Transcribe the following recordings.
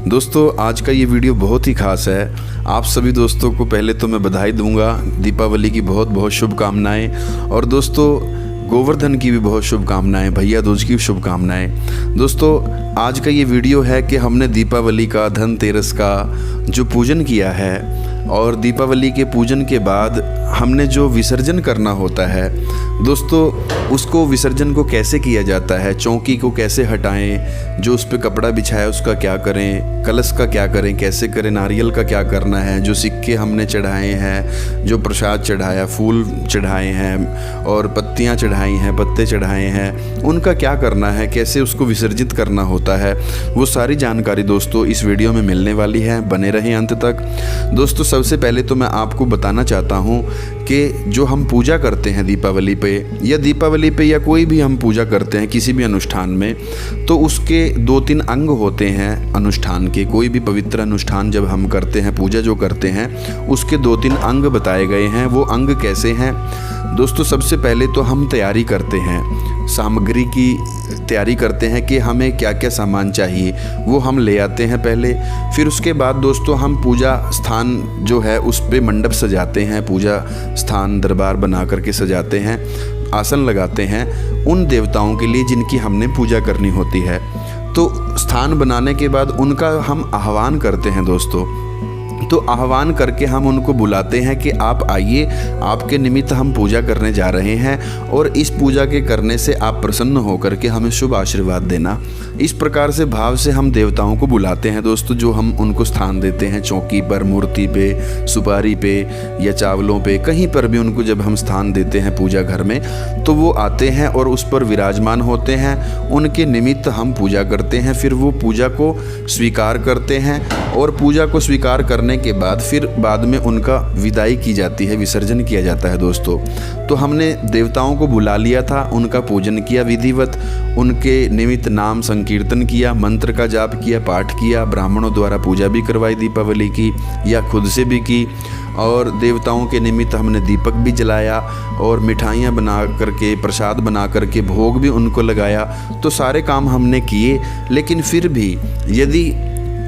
दोस्तों आज का ये वीडियो बहुत ही ख़ास है। आप सभी दोस्तों को पहले तो मैं बधाई दूंगा, दीपावली की बहुत बहुत शुभकामनाएं। और दोस्तों गोवर्धन की भी बहुत शुभकामनाएं, भैया दूज की शुभकामनाएं। दोस्तों आज का ये वीडियो है कि हमने दीपावली का, धनतेरस का जो पूजन किया है और दीपावली के पूजन के बाद हमने जो विसर्जन करना होता है दोस्तों, उसको विसर्जन को कैसे किया जाता है, चौकी को कैसे हटाएं, जो उस पर कपड़ा बिछाया उसका क्या करें, कलश का क्या करें, कैसे करें, नारियल का क्या करना है, जो सिक्के हमने चढ़ाए हैं, जो प्रसाद चढ़ाया, फूल चढ़ाए हैं और पत्तियां चढ़ाई हैं, पत्ते चढ़ाए हैं, उनका क्या करना है, कैसे उसको विसर्जित करना होता है, वो सारी जानकारी दोस्तों इस वीडियो में मिलने वाली है। बने रहें अंत तक। दोस्तों सबसे पहले तो मैं आपको बताना चाहता हूँ कि जो हम पूजा करते हैं दीपावली पे या कोई भी हम पूजा करते हैं किसी भी अनुष्ठान में, तो उसके 2-3 अंग होते हैं अनुष्ठान के। कोई भी पवित्र अनुष्ठान जब हम करते हैं, पूजा जो करते हैं, उसके 2-3 अंग बताए गए हैं। वो अंग कैसे हैं दोस्तों? सबसे पहले तो हम तैयारी करते हैं, सामग्री की तैयारी करते हैं कि हमें क्या क्या सामान चाहिए, वो हम ले आते हैं पहले। फिर उसके बाद दोस्तों हम पूजा स्थान जो है उस पे मंडप सजाते हैं, पूजा स्थान दरबार बना करके सजाते हैं, आसन लगाते हैं उन देवताओं के लिए जिनकी हमने पूजा करनी होती है। तो स्थान बनाने के बाद उनका हम आह्वान करते हैं दोस्तों। तो आह्वान करके हम उनको बुलाते हैं कि आप आइए, आपके निमित्त हम पूजा करने जा रहे हैं और इस पूजा के करने से आप प्रसन्न होकर के हमें शुभ आशीर्वाद देना। इस प्रकार से भाव से हम देवताओं को बुलाते हैं दोस्तों, जो हम उनको स्थान देते हैं चौकी पर, मूर्ति पे, सुपारी पे या चावलों पे, कहीं पर भी उनको जब हम स्थान देते हैं पूजा घर में, तो वो आते हैं और उस पर विराजमान होते हैं। उनके निमित्त हम पूजा करते हैं, फिर वो पूजा को स्वीकार करते हैं और पूजा को स्वीकार करने के बाद फिर बाद में उनका विदाई की जाती है, विसर्जन किया जाता है दोस्तों। तो हमने देवताओं को बुला लिया था, उनका पूजन किया विधिवत, उनके निमित्त नाम संकीर्तन किया, मंत्र का जाप किया, पाठ किया, ब्राह्मणों द्वारा पूजा भी करवाई दीपावली की या खुद से भी की, और देवताओं के निमित्त हमने दीपक भी जलाया और मिठाइयाँ बना करके, प्रसाद बना करके भोग भी उनको लगाया। तो सारे काम हमने किए, लेकिन फिर भी यदि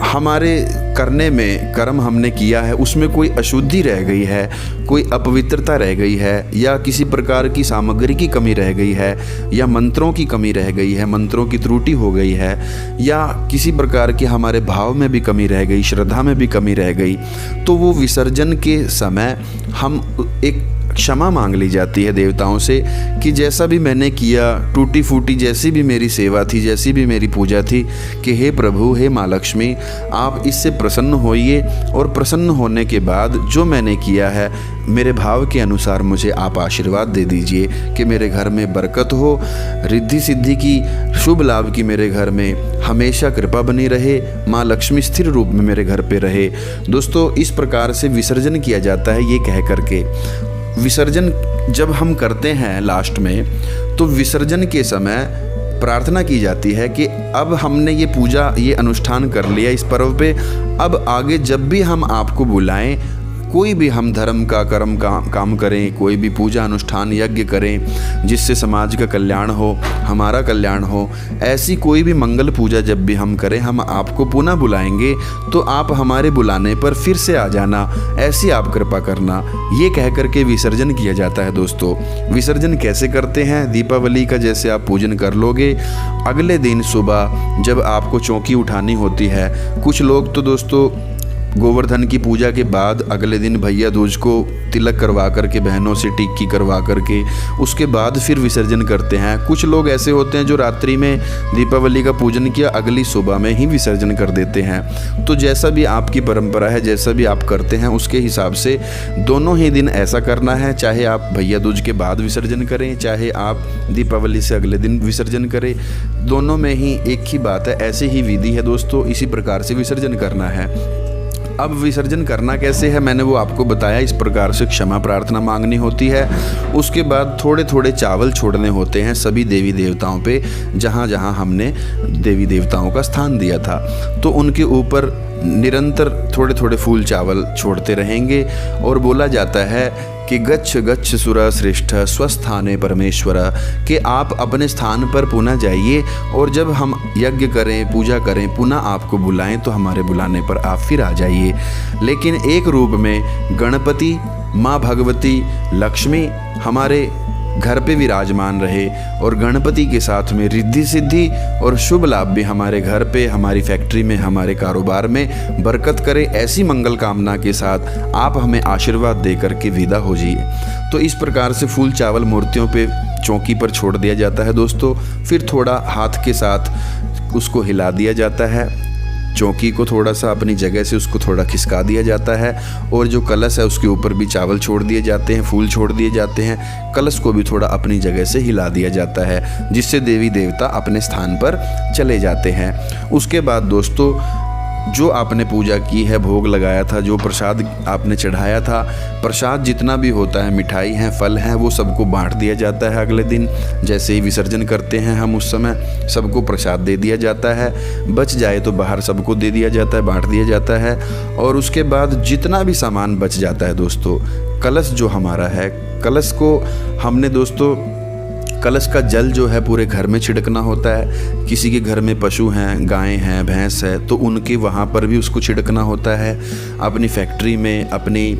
हमारे करने में कर्म हमने किया है उसमें कोई अशुद्धि रह गई है, कोई अपवित्रता रह गई है, या किसी प्रकार की सामग्री की कमी रह गई है, या मंत्रों की कमी रह गई है, मंत्रों की त्रुटि हो गई है, या किसी प्रकार के हमारे भाव में भी कमी रह गई, श्रद्धा में भी कमी रह गई, तो वो विसर्जन के समय हम एक क्षमा मांग ली जाती है देवताओं से कि जैसा भी मैंने किया, टूटी फूटी जैसी भी मेरी सेवा थी, जैसी भी मेरी पूजा थी, कि हे प्रभु, हे माँ लक्ष्मी, आप इससे प्रसन्न होइए और प्रसन्न होने के बाद जो मैंने किया है मेरे भाव के अनुसार मुझे आप आशीर्वाद दे दीजिए कि मेरे घर में बरकत हो, रिद्धि सिद्धि की, शुभ लाभ की मेरे घर में हमेशा कृपा बनी रहे, माँ लक्ष्मी स्थिर रूप में मेरे घर पे रहे। दोस्तों इस प्रकार से विसर्जन किया जाता है। ये कह करके विसर्जन जब हम करते हैं लास्ट में, तो विसर्जन के समय प्रार्थना की जाती है कि अब हमने ये पूजा, ये अनुष्ठान कर लिया इस पर्व पे, अब आगे जब भी हम आपको बुलाएं, कोई भी हम धर्म का कर्म का काम करें, कोई भी पूजा अनुष्ठान यज्ञ करें जिससे समाज का कल्याण हो, हमारा कल्याण हो, ऐसी कोई भी मंगल पूजा जब भी हम करें, हम आपको पुनः बुलाएंगे, तो आप हमारे बुलाने पर फिर से आ जाना, ऐसी आप कृपा करना। ये कह करके विसर्जन किया जाता है दोस्तों। विसर्जन कैसे करते हैं? दीपावली का जैसे आप पूजन कर लोगे, अगले दिन सुबह जब आपको चौकी उठानी होती है, कुछ लोग तो दोस्तों गोवर्धन की पूजा के बाद अगले दिन भैया दूज को तिलक करवा करके, बहनों से टिक्की करवा करके, उसके बाद फिर विसर्जन करते हैं। कुछ लोग ऐसे होते हैं जो रात्रि में दीपावली का पूजन किया, अगली सुबह में ही विसर्जन कर देते हैं। तो जैसा भी आपकी परंपरा है, जैसा भी आप करते हैं, उसके हिसाब से दोनों ही दिन ऐसा करना है। चाहे आप भैया दूज के बाद विसर्जन करें, चाहे आप दीपावली से अगले दिन विसर्जन करें, दोनों में ही एक ही बात है, ऐसी ही विधि है दोस्तों। इसी प्रकार से विसर्जन करना है। अब विसर्जन करना कैसे है मैंने वो आपको बताया। इस प्रकार से क्षमा प्रार्थना मांगनी होती है। उसके बाद थोड़े थोड़े चावल छोड़ने होते हैं सभी देवी देवताओं पे, जहाँ जहाँ हमने देवी देवताओं का स्थान दिया था, तो उनके ऊपर निरंतर थोड़े थोड़े फूल चावल छोड़ते रहेंगे। और बोला जाता है कि गच्छ गच्छ सुरा श्रेष्ठ स्वस्थाने परमेश्वर, कि आप अपने स्थान पर पुनः जाइए और जब हम यज्ञ करें, पूजा करें, पुनः आपको बुलाएं तो हमारे बुलाने पर आप फिर आ जाइए। लेकिन एक रूप में गणपति, माँ भगवती, लक्ष्मी हमारे घर पे विराजमान रहे और गणपति के साथ में रिद्धि सिद्धि और शुभ लाभ भी हमारे घर पे, हमारी फैक्ट्री में, हमारे कारोबार में बरकत करे, ऐसी मंगल कामना के साथ आप हमें आशीर्वाद दे करके विदा हो जाइए। तो इस प्रकार से फूल चावल मूर्तियों पे चौकी पर छोड़ दिया जाता है दोस्तों। फिर थोड़ा हाथ के साथ उसको हिला दिया जाता है, चौकी को थोड़ा सा अपनी जगह से उसको थोड़ा खिसका दिया जाता है और जो कलश है उसके ऊपर भी चावल छोड़ दिए जाते हैं, फूल छोड़ दिए जाते हैं। कलश को भी थोड़ा अपनी जगह से हिला दिया जाता है, जिससे देवी देवता अपने स्थान पर चले जाते हैं। उसके बाद दोस्तों जो आपने पूजा की है, भोग लगाया था, जो प्रसाद आपने चढ़ाया था, प्रसाद जितना भी होता है, मिठाई हैं, फल हैं, वो सबको बांट दिया जाता है। अगले दिन जैसे ही विसर्जन करते हैं हम, उस समय सबको प्रसाद दे दिया जाता है। बच जाए तो बाहर सबको दे दिया जाता है, बांट दिया जाता है। और उसके बाद जितना भी सामान बच जाता है दोस्तों, कलश जो हमारा है, कलश को हमने दोस्तों, कलश का जल जो है पूरे घर में छिड़कना होता है। किसी के घर में पशु हैं, गायें हैं, भैंस है, तो उनके वहाँ पर भी उसको छिड़कना होता है। अपनी फैक्ट्री में, अपनी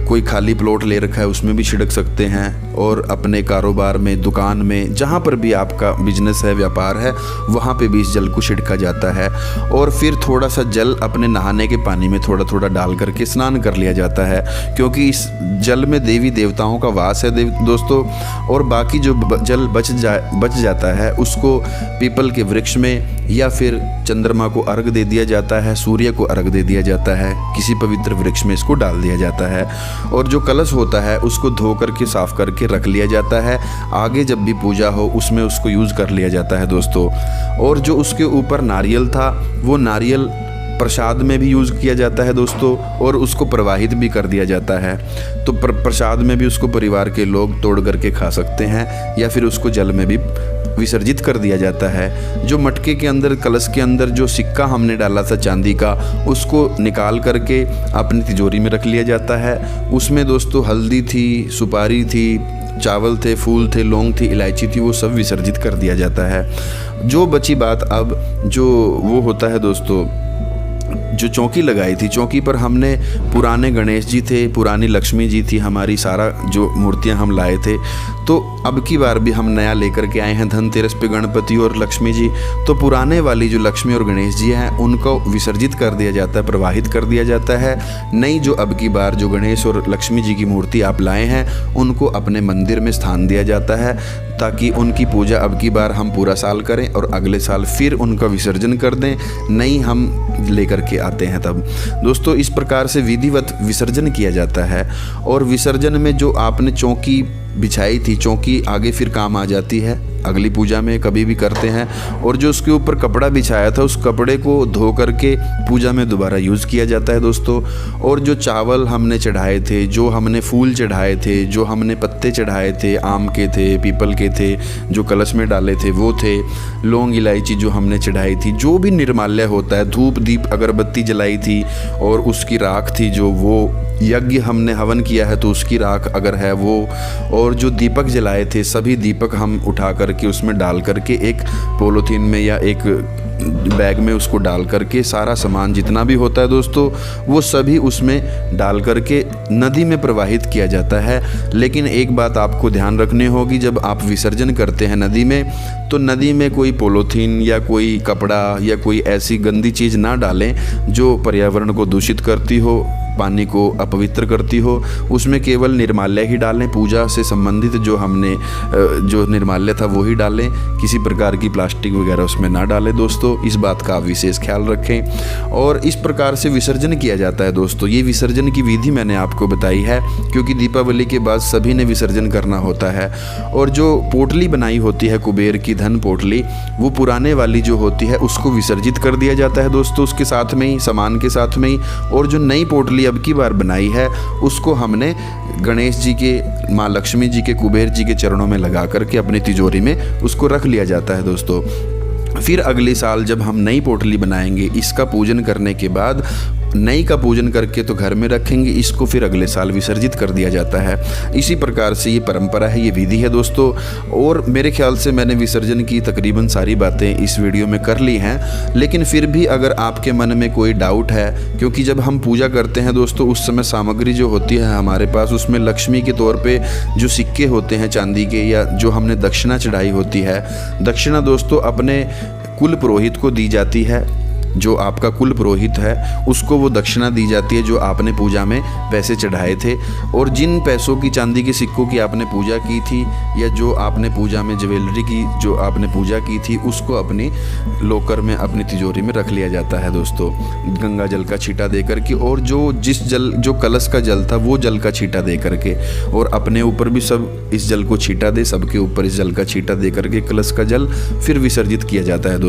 कोई खाली प्लॉट ले रखा है उसमें भी छिड़क सकते हैं, और अपने कारोबार में, दुकान में, जहाँ पर भी आपका बिजनेस है, व्यापार है, वहाँ पे भी इस जल को छिड़का जाता है। और फिर थोड़ा सा जल अपने नहाने के पानी में थोड़ा थोड़ा डाल करके स्नान कर लिया जाता है, क्योंकि इस जल में देवी देवताओं का वास है दोस्तों। और बाकी जो जल बच जाता है उसको पीपल के वृक्ष में या फिर चंद्रमा को अर्घ दे दिया जाता है, सूर्य को अर्घ दे दिया जाता है, किसी पवित्र वृक्ष में इसको डाल दिया जाता है। और जो कलश होता है उसको धो करके साफ करके रख लिया जाता है, आगे जब भी पूजा हो उसमें उसको यूज़ कर लिया जाता है दोस्तों। और जो उसके ऊपर नारियल था, वो नारियल प्रसाद में भी यूज़ किया जाता है दोस्तों, और उसको प्रवाहित भी कर दिया जाता है। तो प्रसाद में भी उसको परिवार के लोग तोड़ करके खा सकते हैं, या फिर उसको जल में भी विसर्जित कर दिया जाता है। जो मटके के अंदर, कलश के अंदर जो सिक्का हमने डाला था चांदी का, उसको निकाल करके अपनी तिजोरी में रख लिया जाता है। उसमें दोस्तों हल्दी थी, सुपारी थी, चावल थे, फूल थे, लौंग थी, इलायची थी, वो सब विसर्जित कर दिया जाता है। जो बची बात अब जो वो होता है दोस्तों, जो चौकी लगाई थी, चौकी पर हमने पुराने गणेश जी थे, पुरानी लक्ष्मी जी थी, हमारी सारा जो मूर्तियां हम लाए थे, तो अब की बार भी हम नया लेकर के आए हैं धनतेरस पे गणपति और लक्ष्मी जी। तो पुराने वाली जो लक्ष्मी और गणेश जी हैं उनको विसर्जित कर दिया जाता है, प्रवाहित कर दिया जाता है। नई जो अब की बार जो गणेश और लक्ष्मी जी की मूर्ति आप लाए हैं उनको अपने मंदिर में स्थान दिया जाता है, ताकि उनकी पूजा अब की बार हम पूरा साल करें और अगले साल फिर उनका विसर्जन कर दें, नई हम लेकर के आते हैं तब। दोस्तों इस प्रकार से विधिवत विसर्जन किया जाता है। और विसर्जन में जो आपने चौकी बिछाई थी, चौकी आगे फिर काम आ जाती है, अगली पूजा में कभी भी करते हैं। और जो उसके ऊपर कपड़ा बिछाया था उस कपड़े को धो करके पूजा में दोबारा यूज़ किया जाता है दोस्तों। और जो चावल हमने चढ़ाए थे, जो हमने फूल चढ़ाए थे, जो हमने पत्ते चढ़ाए थे, आम के थे, पीपल के थे, जो कलश में डाले थे वो थे, लौंग इलायची जो हमने चढ़ाई थी, जो भी निर्माल्य होता है, धूप दीप अगरबत्ती जलाई थी और उसकी राख थी, जो वो यज्ञ हमने हवन किया है तो उसकी राख अगर है वो, और जो दीपक जलाए थे सभी दीपक हम उठा करके उसमें डाल करके एक पॉलीथीन में या एक बैग में उसको डाल करके सारा सामान जितना भी होता है दोस्तों वो सभी उसमें डाल करके नदी में प्रवाहित किया जाता है। लेकिन एक बात आपको ध्यान रखनी होगी, जब आप विसर्जन करते हैं नदी में, तो नदी में कोई पॉलीथीन या कोई कपड़ा या कोई ऐसी गंदी चीज़ ना डालें जो पर्यावरण को दूषित करती हो, पानी को अपवित्र करती हो। उसमें केवल निर्माल्य ही डालें, पूजा से संबंधित जो हमने जो निर्माल्य था वो ही डालें, किसी प्रकार की प्लास्टिक वगैरह उसमें ना डालें दोस्तों। इस बात का आप विशेष ख्याल रखें। और इस प्रकार से विसर्जन किया जाता है दोस्तों। ये विसर्जन की विधि मैंने आपको बताई है, क्योंकि दीपावली के बाद सभी ने विसर्जन करना होता है। और जो पोटली बनाई होती है कुबेर की धन पोटली, वो पुराने वाली जो होती है उसको विसर्जित कर दिया जाता है दोस्तों, उसके साथ में ही, सामान के साथ में ही। और जो नई पोटली अब की बार बनाई है उसको हमने गणेश जी के, माँ लक्ष्मी जी के, कुबेर जी के चरणों में लगा करके अपनी तिजोरी में उसको रख लिया जाता है दोस्तों। फिर अगले साल जब हम नई पोटली बनाएंगे, इसका पूजन करने के बाद नई का पूजन करके तो घर में रखेंगे, इसको फिर अगले साल विसर्जित कर दिया जाता है। इसी प्रकार से ये परंपरा है, ये विधि है दोस्तों। और मेरे ख्याल से मैंने विसर्जन की तकरीबन सारी बातें इस वीडियो में कर ली हैं, लेकिन फिर भी अगर आपके मन में कोई डाउट है, क्योंकि जब हम पूजा करते हैं दोस्तों उस समय सामग्री जो होती है हमारे पास, उसमें लक्ष्मी के तौर पे जो सिक्के होते हैं चांदी के, या जो हमने दक्षिणा चढ़ाई होती है, दक्षिणा दोस्तों अपने कुल पुरोहित को दी जाती है। जो आपका कुल पुरोहित है उसको वो दक्षिणा दी जाती है जो आपने पूजा में पैसे चढ़ाए थे। और जिन पैसों की, चांदी के सिक्कों की आपने पूजा की थी, या जो आपने पूजा में ज्वेलरी की जो आपने पूजा की थी, उसको अपनी लॉकर में, अपनी तिजोरी में रख लिया जाता है दोस्तों, गंगा जल का छींटा दे करके। और जो कलश का जल था वो जल का छींटा दे करके, और अपने ऊपर भी सब इस जल को छींटा दे, सबके ऊपर इस जल का छींटा दे करके कलश का जल फिर विसर्जित किया जाता है दोस्तों।